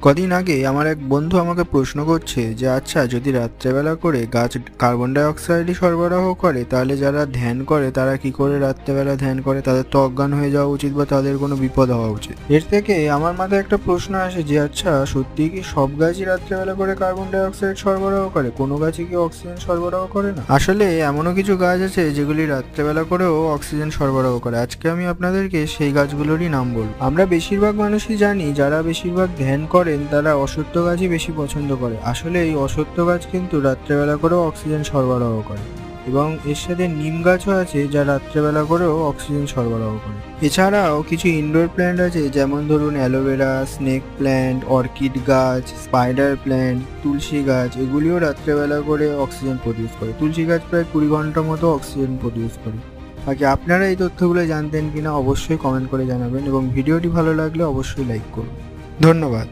কদিন আগে আমার এক বন্ধু আমাকে প্রশ্ন করছে যে আচ্ছা, যদি রাত্রেবেলা করে গাছ কার্বন ডাই অক্সাইডই সরবরাহ করে, তাহলে যারা ধ্যান করে তারা কি করে রাত্রেবেলা ধ্যান করে? তাদের তো অজ্ঞান হয়ে যাওয়া উচিত বা তাদের কোনো বিপদ হওয়া উচিত। এর থেকে আমার মাথায় একটা প্রশ্ন আসে যে আচ্ছা, সত্যি কি সব গাছই রাত্রেবেলা করে কার্বন ডাই অক্সাইড সরবরাহ করে? কোনো গাছই কি অক্সিজেন সরবরাহ করে না? আসলে এমনও কিছু গাছ আছে যেগুলি রাত্রেবেলা করেও অক্সিজেন সরবরাহ করে। আজকে আমি আপনাদেরকে সেই গাছগুলোরই নাম বলবো। আমরা বেশিরভাগ মানুষই জানি যারা বেশিরভাগ ধ্যান করেন তারা অশ্বত্থ গাছই বেশি পছন্দ করে। আসলে এই অশ্বত্থ গাছ কিন্তু রাত্রেবেলা করেও অক্সিজেন সরবরাহ করে, এবং এর সাথে নিম গাছও আছে যা রাত্রেবেলা করেও অক্সিজেন সরবরাহ করে। এছাড়াও কিছু ইনডোর প্ল্যান্ট আছে, যেমন ধরুন অ্যালোভেরা, স্নেক প্ল্যান্ট, অর্কিড গাছ, স্পাইডার প্ল্যান্ট, তুলসী গাছ। এগুলিও রাত্রেবেলা করে অক্সিজেন প্রডিউস করে। তুলসী গাছ প্রায় 20 ঘন্টা মতো অক্সিজেন প্রডিউস করে। বাকি আপনারা এই তথ্যগুলো জানতেন কিনা অবশ্যই কমেন্ট করে জানাবেন, এবং ভিডিওটি ভালো লাগলে অবশ্যই লাইক করুন। ধন্যবাদ।